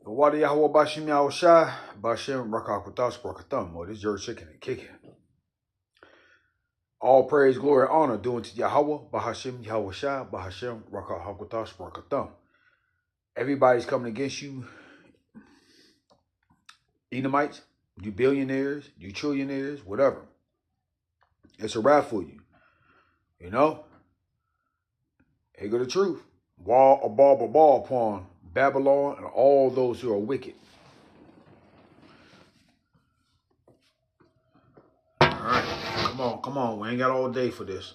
Wadi Yahweh Bashim Yahushai, Bashem Rakakutas Brakatham, or this is your chicken and kicking. All praise, glory, and honor due to Yahweh, Bahashim Yahushai, Bahashem Rakakutas Brakatham. Everybody's coming against you. Edomites, you billionaires, you trillionaires, whatever. It's a wrap for you. You know? Here go the truth. Ball upon Babylon and all those who are wicked. All right, come on. We ain't got all day for this.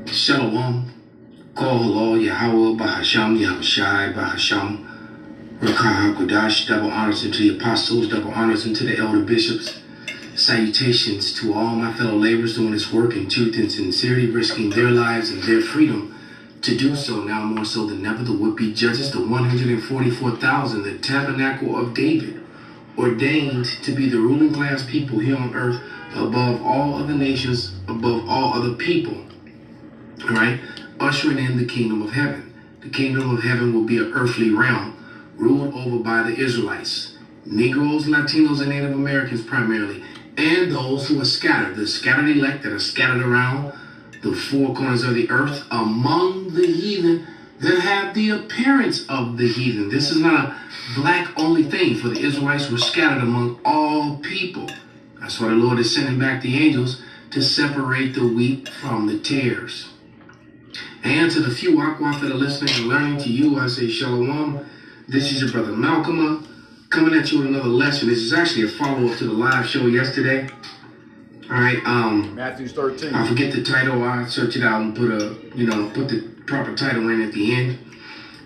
Shalom. Kol Yahweh Bahasham Yahushai Bahasham Rakah HaKodash. Double honors unto the apostles, double honors unto the elder bishops. Salutations to all my fellow laborers doing this work in truth and sincerity, risking their lives and their freedom to do so, now more so than ever. The would-be judges, the 144,000, the tabernacle of David, ordained to be the ruling class people here on earth, above all other nations, above all other people. All right? Ushering in the kingdom of heaven. The kingdom of heaven will be an earthly realm ruled over by the Israelites, Negroes, Latinos, and Native Americans primarily, and those who are scattered, the scattered elect that are scattered around the four corners of the earth among the heathen that have the appearance of the heathen. This is not a black-only thing, for the Israelites were scattered among all people. That's why the Lord is sending back the angels to separate the wheat from the tares. And to the few Akwaf that are listening and learning, to you I say Shalom. This is your brother Malakyam, coming at you with another lesson. This is actually a follow-up to the live show yesterday. All right. Matthew 13. I forget the title. I search it out and put the proper title in at the end.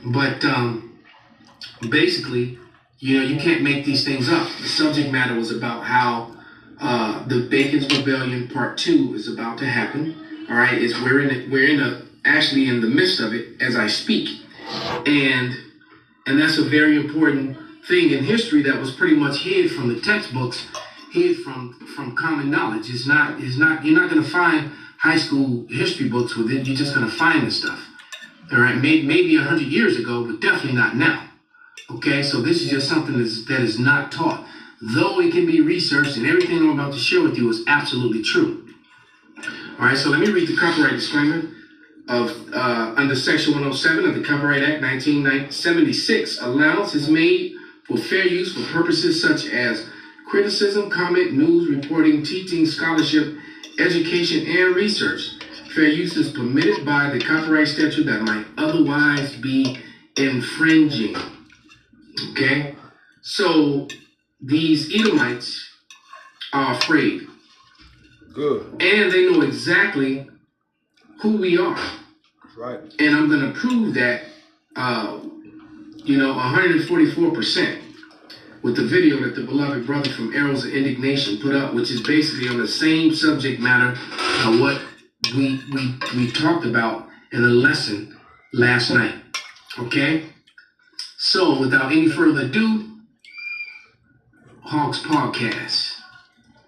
But basically, you can't make these things up. The subject matter was about how the Bacon's Rebellion Part 2 is about to happen. All right. We're actually in the midst of it as I speak, and that's a very important thing in history that was pretty much hid from the textbooks, hid from common knowledge. You're not going to find high school history books with it. You're just going to find this stuff. All right, maybe 100 years ago, but definitely not now. Okay, so this is just something that is not taught, though it can be researched, and everything I'm about to share with you is absolutely true. All right, so let me read the copyright disclaimer of under Section 107 of the Copyright Act 1976. Allowance is made for fair use for purposes such as criticism, comment, news, reporting, teaching, scholarship, education, and research. Fair use is permitted by the copyright statute that might otherwise be infringing. Okay? So these Edomites are afraid. Good. And they know exactly who we are. Right. And I'm going to prove that, 144% with the video that the beloved brother from Arrows of Indignation put up, which is basically on the same subject matter of what we talked about in the lesson last night. Okay? So, without any further ado, Hawks Podcast.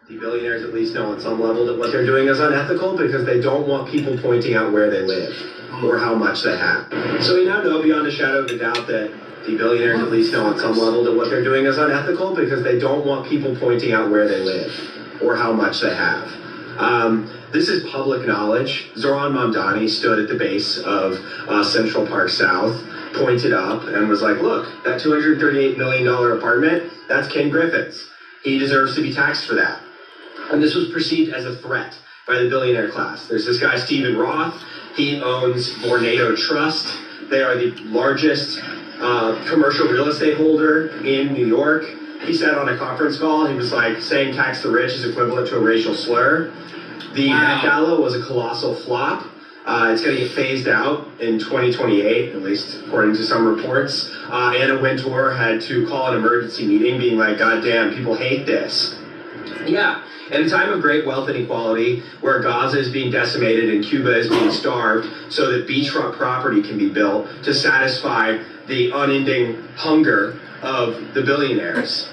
The billionaires at least know on some level that what they're doing is unethical because they don't want people pointing out where they live or how much they have. So we now know beyond a shadow of a doubt that the billionaires at least know on some level that what they're doing is unethical because they don't want people pointing out where they live or how much they have. This is public knowledge. Zoran Mamdani stood at the base of Central Park South, pointed up, and was like, look, that $238 million apartment, that's Ken Griffith's. He deserves to be taxed for that. And this was perceived as a threat by the billionaire class. There's this guy, Stephen Roth. He owns Vornado Trust. They are the largest commercial real estate holder in New York. He said on a conference call, he was like, saying tax the rich is equivalent to a racial slur. The Met Gala was a colossal flop. It's going to get phased out in 2028, at least according to some reports. Anna Wintour had to call an emergency meeting being like, God damn, people hate this. Yeah. In a time of great wealth inequality, where Gaza is being decimated and Cuba is being starved so that beachfront property can be built to satisfy the unending hunger of the billionaires,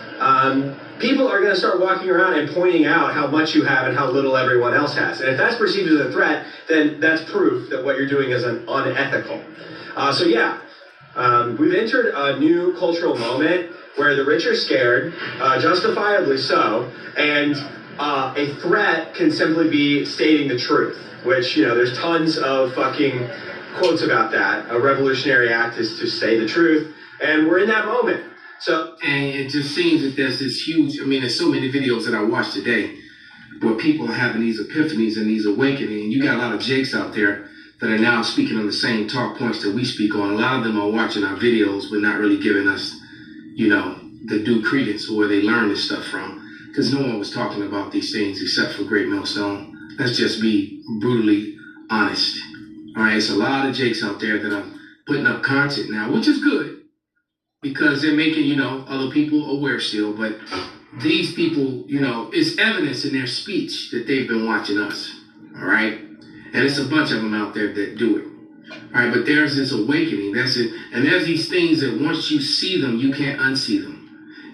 people are going to start walking around and pointing out how much you have and how little everyone else has. And if that's perceived as a threat, then that's proof that what you're doing is unethical. We've entered a new cultural moment where the rich are scared, justifiably so, and a threat can simply be stating the truth, which, there's tons of fucking quotes about that. A revolutionary act is to say the truth, and we're in that moment. And it just seems that there's this huge, there's so many videos that I watched today where people are having these epiphanies and these awakenings. And you got a lot of jakes out there that are now speaking on the same talk points that we speak on. A lot of them are watching our videos but not really giving us, the due credence or where they learn this stuff from. Because no one was talking about these things except for Great Millstone. Let's just be brutally honest. All right, it's a lot of jakes out there that are putting up content now, which is good. Because they're making, other people aware still. But these people, it's evidence in their speech that they've been watching us. All right? And it's a bunch of them out there that do it. All right? But there's this awakening. That's it. And there's these things that once you see them, you can't unsee them.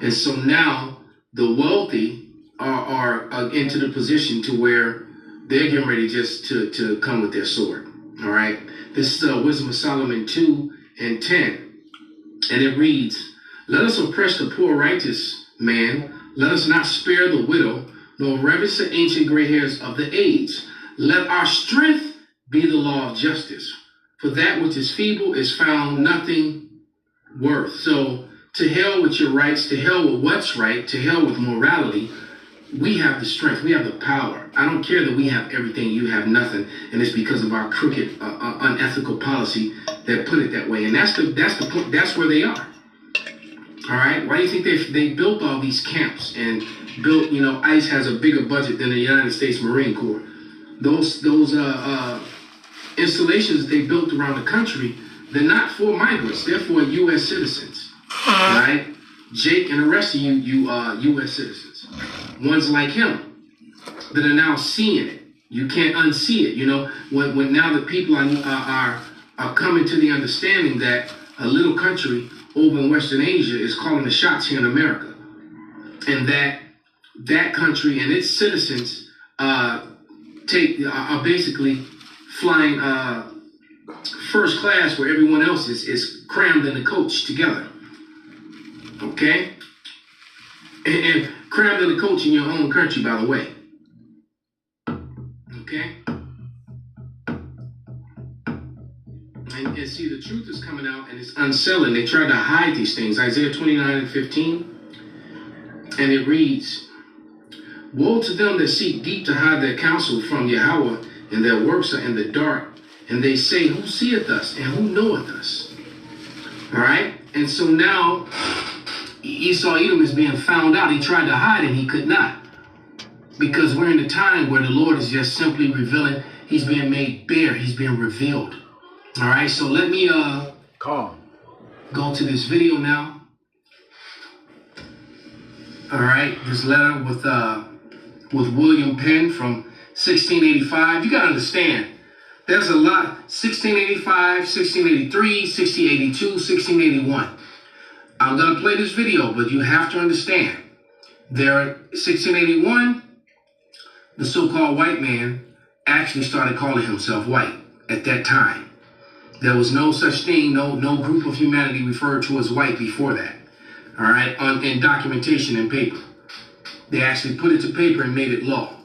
And so now the wealthy are into the position to where they're getting ready just to come with their sword. All right? This is Wisdom of Solomon 2:10. And it reads, "Let us oppress the poor righteous man. Let us not spare the widow, nor ravish the ancient gray hairs of the age. Let our strength be the law of justice. For that which is feeble is found nothing worth." So to hell with your rights, to hell with what's right, to hell with morality. We have the strength. We have the power. I don't care that we have everything, you have nothing. And it's because of our crooked, unethical policy that put it that way. And that's the point. That's where they are. All right. Why do you think they built all these camps and built? ICE has a bigger budget than the United States Marine Corps. Those installations they built around the country, they're not for migrants. They're for U.S. citizens. All right. Jake and the rest of you U.S. citizens. Ones like him that are now seeing it. You can't unsee it. When now the people are coming to the understanding that a little country over in Western Asia is calling the shots here in America, and that country and its citizens are basically flying first class where everyone else is crammed in the coach together. Okay? And crammed in the coach in your own country, by the way. Okay? And see, the truth is coming out and it's unsettling. They tried to hide these things. Isaiah 29:15. And it reads, "Woe to them that seek deep to hide their counsel from Yahweh, and their works are in the dark. And they say, Who seeth us, and who knoweth us?" All right? And so now Esau Edom is being found out. He tried to hide it, he could not. Because we're in the time where the Lord is just simply revealing. He's being made bare. He's being revealed. All right, so let me calm. Go to this video now. All right, this letter with William Penn from 1685. You got to understand, there's a lot. 1685, 1683, 1682, 1681. I'm going to play this video, but you have to understand. There, 1681, the so-called white man actually started calling himself white at that time. There was no such thing, no group of humanity referred to as white before that. All right, in documentation and paper. They actually put it to paper and made it law.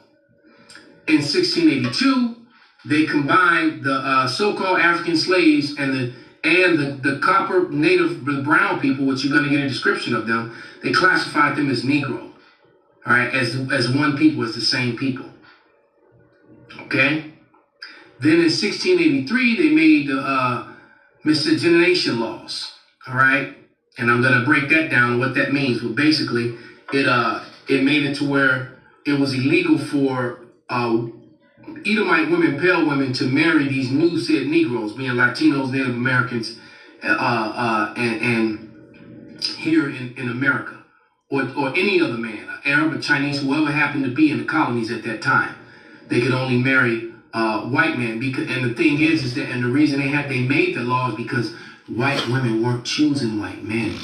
In 1682, they combined the so-called African slaves and the copper native, the brown people, which you're going to get a description of them. They classified them as Negro. All right, as one people, as the same people. Okay? Then in 1683, they made the miscegenation laws. All right? And I'm going to break that down, what that means. But basically, it made it to where it was illegal for Edomite women, pale women, to marry these new said Negroes, being Latinos, Native Americans, and here in America. Or any other man, Arab or Chinese, whoever happened to be in the colonies at that time. They could only marry white men. And the thing is that, and the reason they made the laws because white women weren't choosing white men.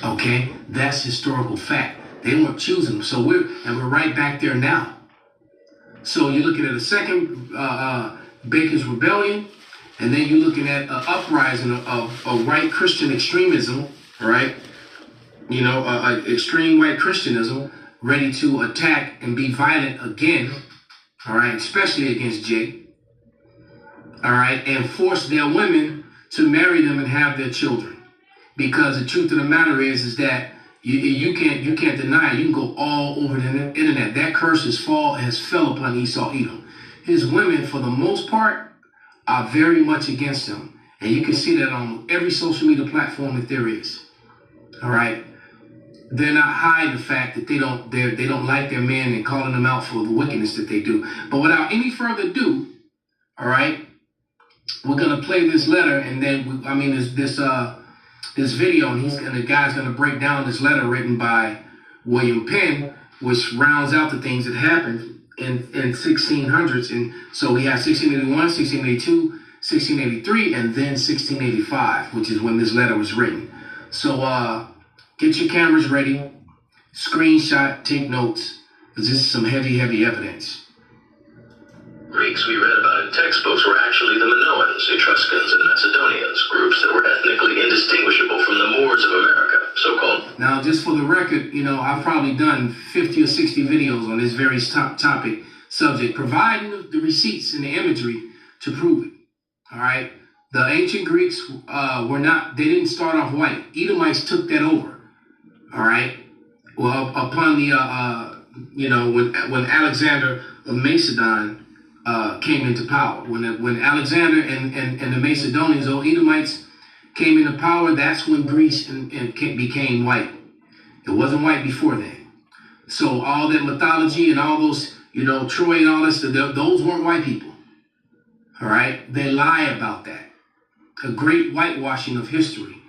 Okay, that's historical fact. They weren't choosing them, so we're right back there now. So you're looking at a second Bacon's Rebellion, and then you're looking at an uprising of white Christian extremism, right? You know, extreme white Christianism ready to attack and be violent again, all right, especially against Jay, all right, and force their women to marry them and have their children. Because the truth of the matter is that you can't deny it. You can go all over the internet. That curse has fell upon Esau Edom. His women, for the most part, are very much against him, and you can see that on every social media platform that there is. All right, they're not hiding the fact that they don't like their men and calling them out for the wickedness that they do. But without any further ado, all right, we're gonna play this letter, and then this video, and the guy's going to break down this letter written by William Penn, which rounds out the things that happened in 1600s. And so we have 1681, 1682, 1683, and then 1685, which is when this letter was written. So get your cameras ready, screenshot, take notes, because this is some heavy evidence. Greeks we read about in textbooks were actually the Minoans, Etruscans, and Macedonians, groups that were ethnically indistinguishable from the Moors of America, so-called. Now, just for the record, you know, I've probably done 50 or 60 videos on this very topic subject, providing the receipts and the imagery to prove it, all right? The ancient Greeks they didn't start off white. Edomites took that over, all right? Well, upon the, when Alexander of Macedon came into power. When Alexander and the Macedonians, or Edomites, came into power, that's when Greece became white. It wasn't white before then. So all that mythology and all those, Troy and all this, those weren't white people. All right? They lie about that. A great whitewashing of history.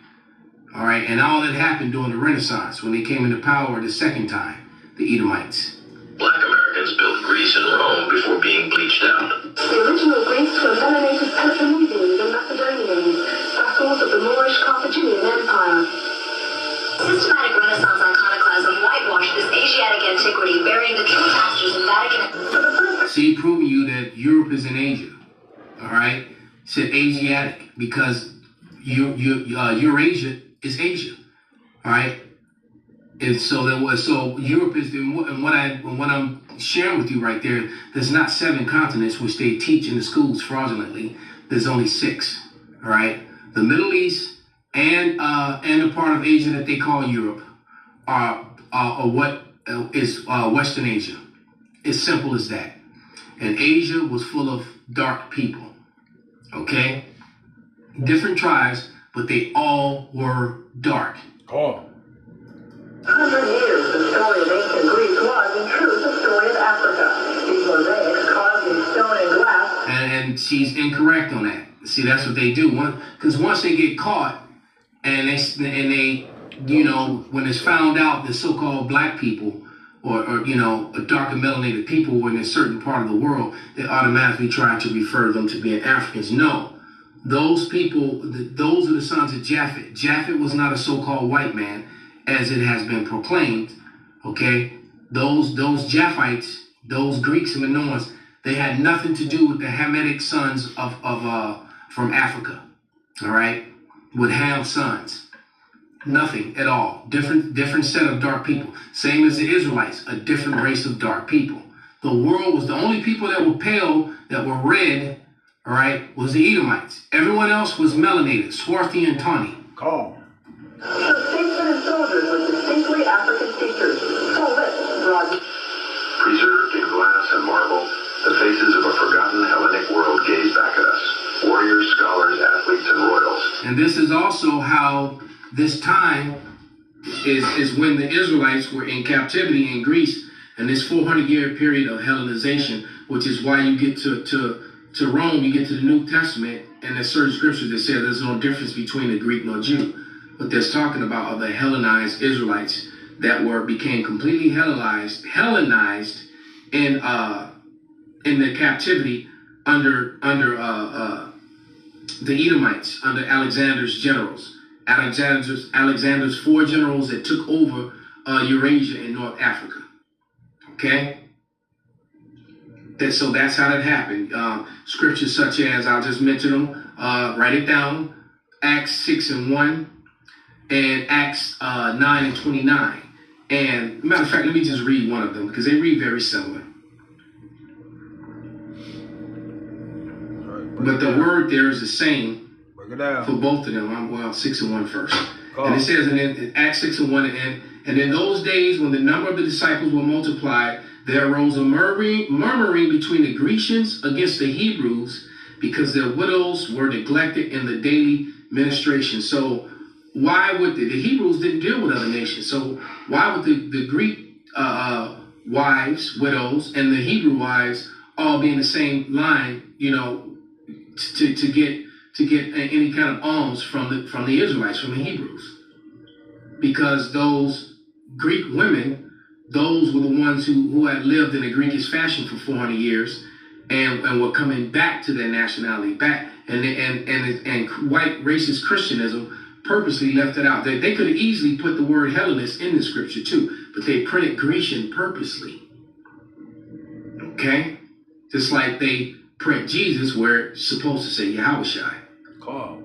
All right? And all that happened during the Renaissance when they came into power the second time, the Edomites. Black Americans built Greece and Rome before being bleached out. The original Greeks were melanated Peloponnesians and Macedonians, vassals of the Moorish Carthaginian Empire. Systematic Renaissance iconoclasm whitewashed this Asiatic antiquity, burying the true masters in Vatican. See, proving you that Europe is in Asia. All right? It said Asiatic because Eurasia is Asia. All right? And so Europe is, and what I'm sharing with you right there, there's not 7 continents, which they teach in the schools fraudulently. There's only 6, all right? The Middle East and the part of Asia that they call Europe are what is Western Asia. It's simple as that. And Asia was full of dark people, okay? Different tribes, but they all were dark. Oh. 100 years, the story of ancient Greece was, in truth, the story of Africa. These mosaics carved in stone and glass. And she's incorrect on that. See, that's what they do. Because once they get caught, and they, when it's found out that so-called black people, or dark and melanated people were in a certain part of the world, they automatically try to refer them to being Africans. No. Those people, those are the sons of Japhet. Japhet was not a so-called white man, as it has been proclaimed, okay? Those Japhites, those Greeks and Minoans, they had nothing to do with the Hamitic sons from Africa, all right? With Ham's sons. Nothing at all. Different set of dark people. Same as the Israelites, a different race of dark people. The world was the only people that were pale, that were red, all right, was the Edomites. Everyone else was melanated, swarthy and tawny. Calm. So statesmen and soldiers with distinctly African features. So lit, broad. Preserved in glass and marble, the faces of a forgotten Hellenic world gaze back at us. Warriors, scholars, athletes, and royals. And this is also how this time is when the Israelites were in captivity in Greece, and this 400-year period of Hellenization, which is why you get to Rome, you get to the New Testament, and there's certain scriptures that say there's no difference between a Greek nor Jew. What they're talking about are the Hellenized Israelites that became completely Hellenized in the captivity under the Edomites, under Alexander's generals, Alexander's 4 generals that took over Eurasia and North Africa. Okay? So that's how that happened. Scriptures such as, I'll just mention them, write it down, Acts 6:1 and Acts 9:29. And matter of fact, let me just read one of them because they read very similar. But the word there is the same for both of them. 6:1 first. And it says in Acts 6:1, and in those days when the number of the disciples were multiplied, there arose a murmuring between the Grecians against the Hebrews because their widows were neglected in the daily ministration. So why would the Hebrews didn't deal with other nations? So why would the Greek wives, widows, and the Hebrew wives all be in the same line, to get any kind of alms from the Israelites, from the Hebrews? Because those Greek women, those were the ones who had lived in a Greekish fashion for 400 years and were coming back to their nationality, back, and white racist Christianism purposely left it out. They could have easily put the word Hellenist in the scripture too, but they printed Grecian purposely. Okay? Just like they print Jesus where it's supposed to say Yahushai. Calm.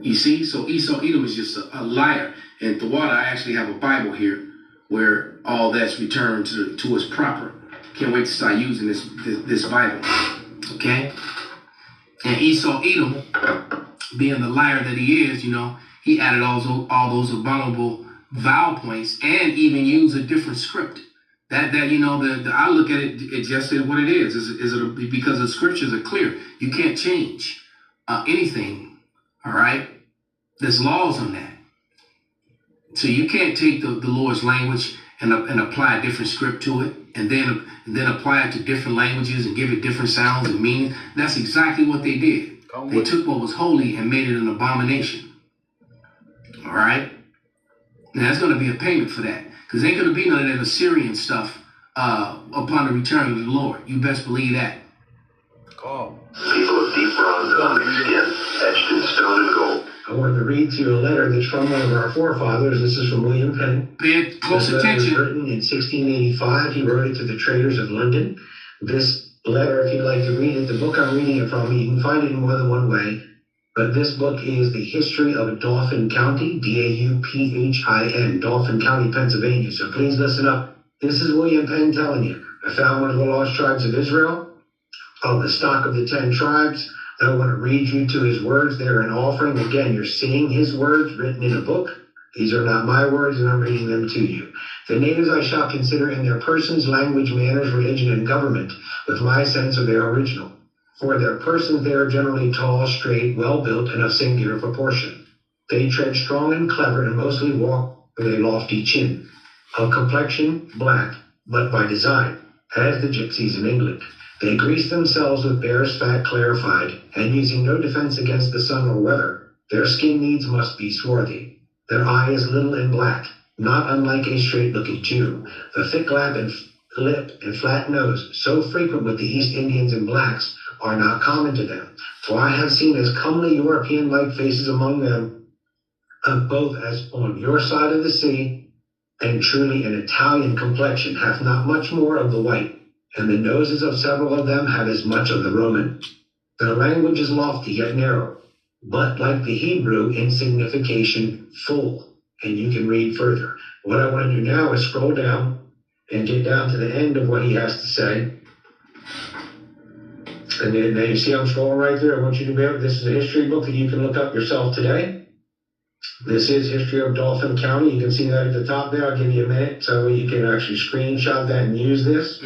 You see? So Esau Edom is just a liar. And Thawada, I actually have a Bible here where all that's returned to us proper. Can't wait to start using this Bible. Okay? And Esau Edom, being the liar that he is, he added all those abominable vowel points and even used a different script. I look at it just as what it is. Because the scriptures are clear. You can't change anything. All right? There's laws on that. So you can't take the Lord's language and apply a different script to it and then apply it to different languages and give it different sounds and meaning. That's exactly what they did. They took what was holy and made it an abomination. All right? Now, there's going to be a payment for that because there ain't going to be none of that Assyrian stuff upon the return of the Lord. You best believe that. People of deep bronze onyx skin, etched in stone and gold. I wanted to read to you a letter that's from one of our forefathers. This is from William Penn. Pay close attention. It was written in 1685. He wrote it to the traders of London. This letter, if you'd like to read it, the book I'm reading it from, you can find it in more than one way. But this book is The History of Dauphin County, Dauphin, Dauphin County, Pennsylvania. So please listen up. This is William Penn telling you. I found one of the lost tribes of Israel, of the stock of the 10 tribes. I want to read you to his words. They're an offering. Again, you're seeing his words written in a book. These are not my words, and I'm reading them to you. The natives I shall consider in their persons, language, manners, religion, and government, with my sense of their original. For their persons they are generally tall, straight, well-built, and of singular proportion. They tread strong and clever, and mostly walk with a lofty chin. Of complexion, black, but by design, as the gypsies in England. They grease themselves with bear's fat clarified, and using no defense against the sun or weather, their skin needs must be swarthy. Their eye is little and black, not unlike a straight-looking Jew. The thick lip and flat nose, so frequent with the East Indians and blacks, are not common to them. For I have seen as comely European-like faces among them, both as on your side of the sea, and truly an Italian complexion hath not much more of the white. And the noses of several of them have as much of the Roman. Their language is lofty yet narrow, but like the Hebrew, in signification full. And you can read further. What I want to do now is scroll down and get down to the end of what he has to say. And then you see I'm scrolling right there. I want you to be able, this is a history book that you can look up yourself today. This is History of Dauphin County. You can see that at the top there. I'll give you a minute so you can actually screenshot that and use this.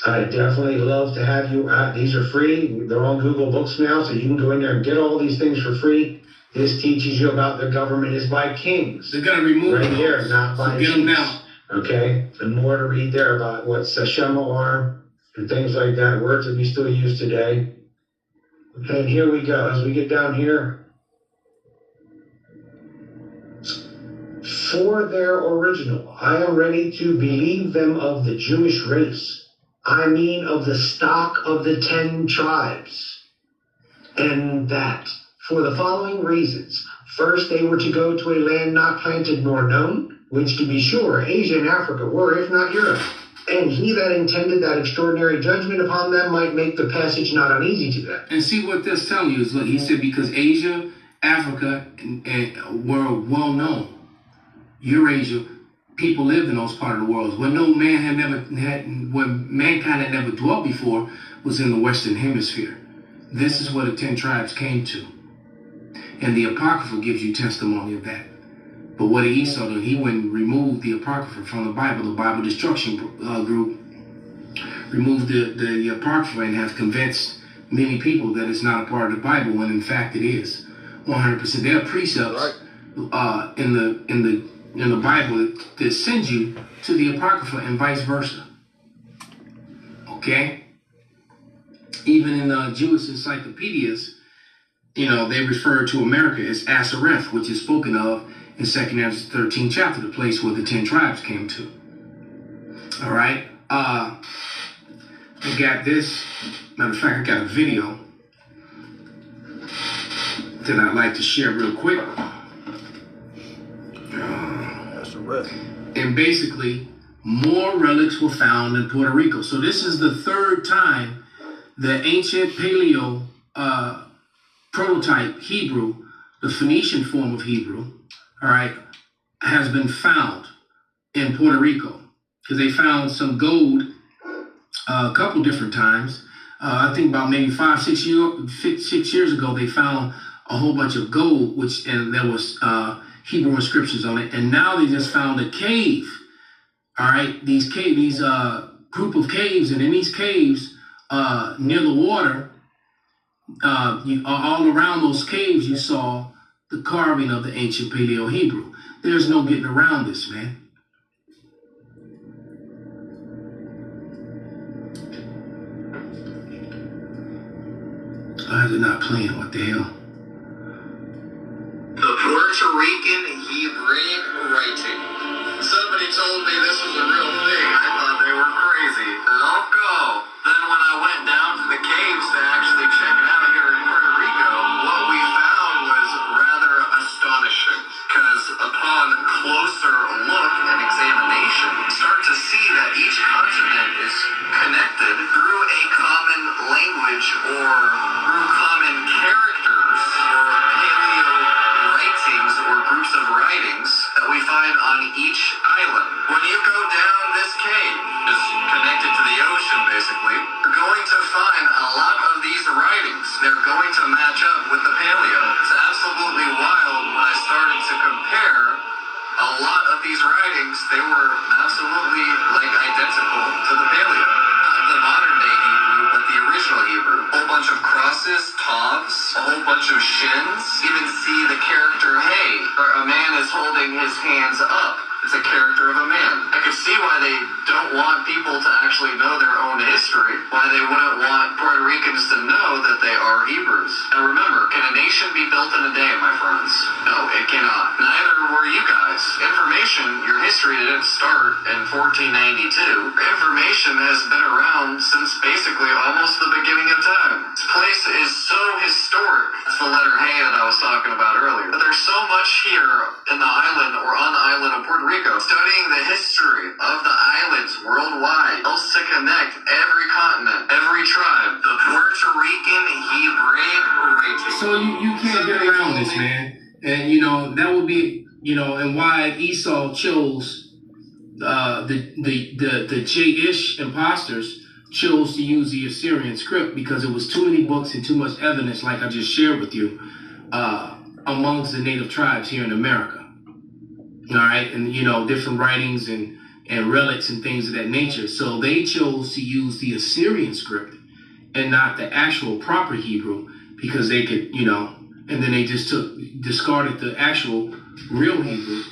I definitely love to have you. These are free. They're on Google Books now, so you can go in there and get all these things for free. This teaches you about the government is by kings. They're going to remove right them. Here, not by Get them now. Okay? And more to read there about what Shema are and things like that, words that we still use today. Okay, and here we go. As we get down here, for their original, I am ready to believe them of the Jewish race. I mean of the stock of the 10 tribes. And that, for the following reasons, First, they were to go to a land not planted nor known, which to be sure Asia and Africa were, if not Europe. And he that intended that extraordinary judgment upon them might make the passage not uneasy to them. And see what that's telling you is, look, he said because Asia, Africa, and were well known. Eurasia, people lived in those parts of the world. Where no man had never had, where mankind had never dwelt before, was in the Western Hemisphere. This is where the 10 tribes came to. And the Apocrypha gives you testimony of that. But what did Esau do? He went and removed the Apocrypha from the Bible Destruction Group removed the Apocrypha and have convinced many people that it's not a part of the Bible when in fact it is. 100%. There are precepts in the Bible that send you to the Apocrypha and vice versa. Okay? Even in Jewish encyclopedias, they refer to America as Asareth, which is spoken of in 2nd Ezra 13th chapter, the place where the 10 tribes came to. All right? I got this. Matter of fact, I got a video that I'd like to share real quick. And basically, more relics were found in Puerto Rico. So this is the 3rd time the ancient Paleo prototype Hebrew, the Phoenician form of Hebrew, all right, has been found in Puerto Rico. Because they found some gold a couple different times. I think about maybe 6 years ago, they found a whole bunch of gold, and there was Hebrew inscriptions on it. And now they just found a cave. All right, these group of caves, and in these caves near the water, all around those caves, you saw the carving of the ancient Paleo Hebrew. There's no getting around this, man. Why is it not playing? What the hell? The Puerto Rican Hebraic writing. Somebody told me this was a real thing. I thought they were crazy. Loco. Then when I went down to the caves to actually check it out here in Puerto Rico, what we found was rather astonishing. Because upon closer look and examination, start to see that each continent is connected through a common language or through common characters or paleo writings or groups of writings that we find on each island. When you go down this cave, is connected to the ocean basically, you're going to find a lot of these writings. They're going to match up with the paleo. It's absolutely wild when I started to compare a lot of these writings. They were absolutely identical to the paleo. Not the modern day Hebrew, but the original Hebrew. A whole bunch of crosses, tavs, a whole bunch of shins. Even see the character hey, where a man is holding his hands up. It's a character of a man. I could see why they don't want people to actually know their own history, why they wouldn't want Puerto Ricans to know that they are Hebrews. Now remember, can a nation be built in a day, my friends? No, it cannot. Neither were you guys. Information, your history didn't start in 1492. Information has been around since basically almost the beginning of time. This place is so historic. That's the letter hey that I was talking about earlier. But there's so much here in the island or on the island of Puerto Rico, studying the history of the islands worldwide, helps to connect every continent, every tribe, the Puerto Rican Hebraic writing. So you can't get around this, man. And that would be, and why Esau chose the J-ish imposters chose to use the Assyrian script because it was too many books and too much evidence, like I just shared with you, amongst the native tribes here in America. All right, and different writings and relics and things of that nature. So they chose to use the Assyrian script and not the actual proper Hebrew because they could, and then they just discarded the actual real Hebrew,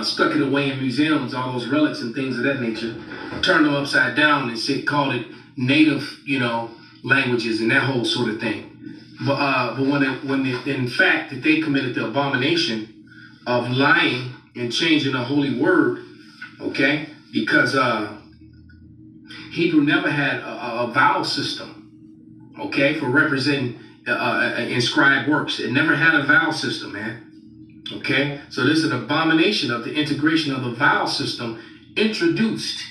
stuck it away in museums, all those relics and things of that nature, turned them upside down and called it native, languages and that whole sort of thing. But when in fact that they committed the abomination of lying and changing the holy word, okay? Because Hebrew never had a vowel system, okay, for representing inscribed works. It never had a vowel system, man. Okay, so this is an abomination of the integration of the vowel system introduced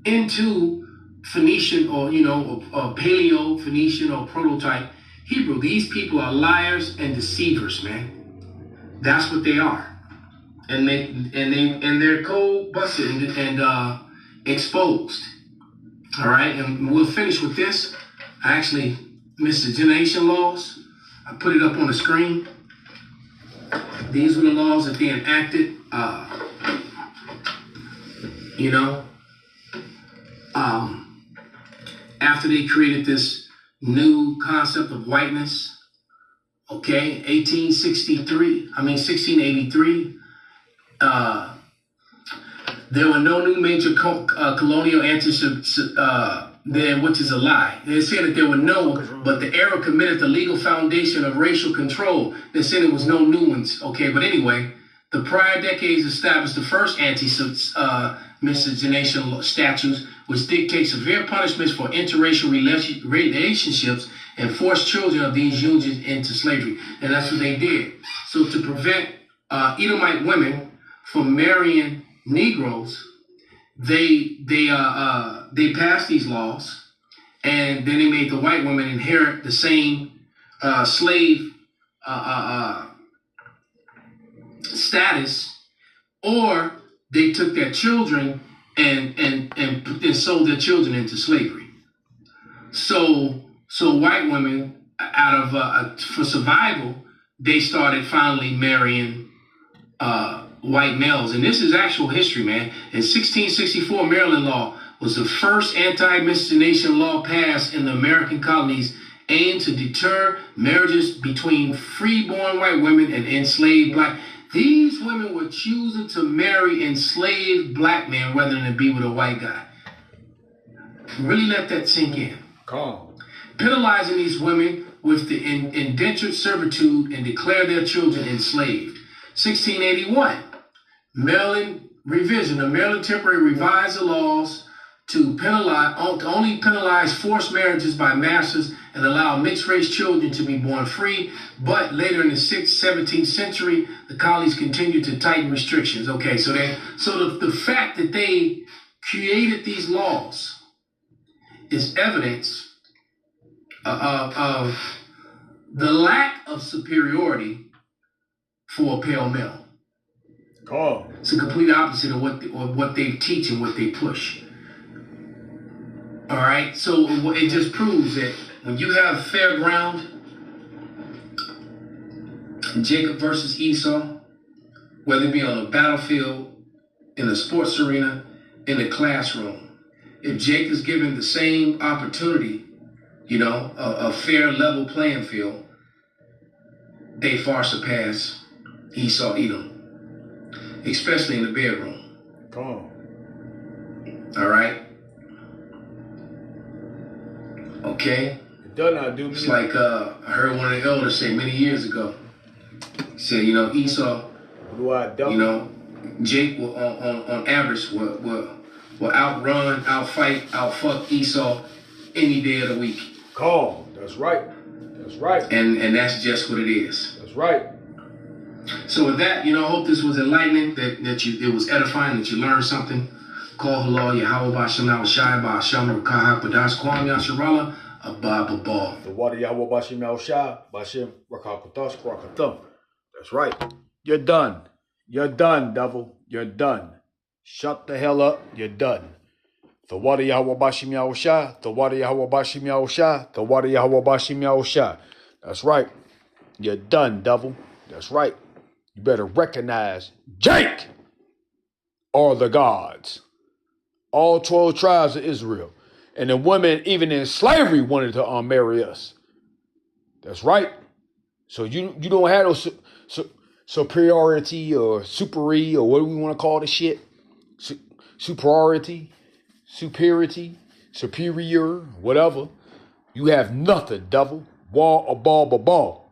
into Phoenician or Paleo Phoenician or prototype Hebrew. These people are liars and deceivers, man. That's what they are, and they're cold busted and exposed. All right, and we'll finish with this. I actually miscegenation laws. I put it up on the screen. These were the laws that they enacted. After they created this new concept of whiteness. Okay, 1683. There were no new major colonial which is a lie. They said that there were no, but the era committed the legal foundation of racial control. They said there was no new ones. Okay, but anyway, the prior decades established the first anti-miscegenation statutes, which dictate severe punishments for interracial relationships and forced children of these unions into slavery. And that's what they did. So to prevent Edomite women from marrying Negroes, they passed these laws, and then they made the white women inherit the same slave status, or they took their children and sold their children into slavery. So white women, out of for survival, they started finally marrying white males. And this is actual history, man. In 1664, Maryland law was the first anti-miscegenation law passed in the American colonies, aimed to deter marriages between free-born white women and enslaved black. These women were choosing to marry enslaved black men rather than to be with a white guy. Really let that sink in. Calm. Penalizing these women with the indentured servitude and declare their children enslaved. 1681, Maryland revision. The Maryland Temporary revised the laws to only penalize forced marriages by masters and allow mixed-race children to be born free. But later in the 17th century, the colonies continued to tighten restrictions. Okay, so the fact that they created these laws is evidence of the lack of superiority for a pale male. Calm. It's the complete opposite of what they teach and what they push. All right, so it just proves that when you have fair ground, Jacob versus Esau, whether it be on a battlefield, in a sports arena, in a classroom, if Jake is given the same opportunity, a fair level playing field, they far surpass Esau, Edom, especially in the bedroom. Calm. All right. Okay. It does not do me. It's like I heard one of the elders say many years ago. He said, Esau, Jake will, on average will outrun, outfight, outfuck Esau any day of the week. Calm. That's right. That's right. And that's just what it is. That's right. So with that, I hope this was enlightening, that it was edifying, that you learned something. Call halal Yahweh Bashem Shai Bashem Rakah Badash Kwam Yasharala Abba. The water Yahweh Bashem Shai Bashem Rakah Badash Kwakathum. That's right. You're done. You're done, devil. You're done. Shut the hell up. You're done. The water Yahweh Bashem Shai. The water Yahweh Bashem Shai. The water Yahweh Bashem Shai. That's right. You're done, devil. That's right. You better recognize Jake are the gods. All 12 tribes of Israel. And the women, even in slavery, wanted to marry us. That's right. So you don't have no superiority or supery or what do we want to call the shit? Superiority, superior, whatever. You have nothing, devil. Wall, a ball,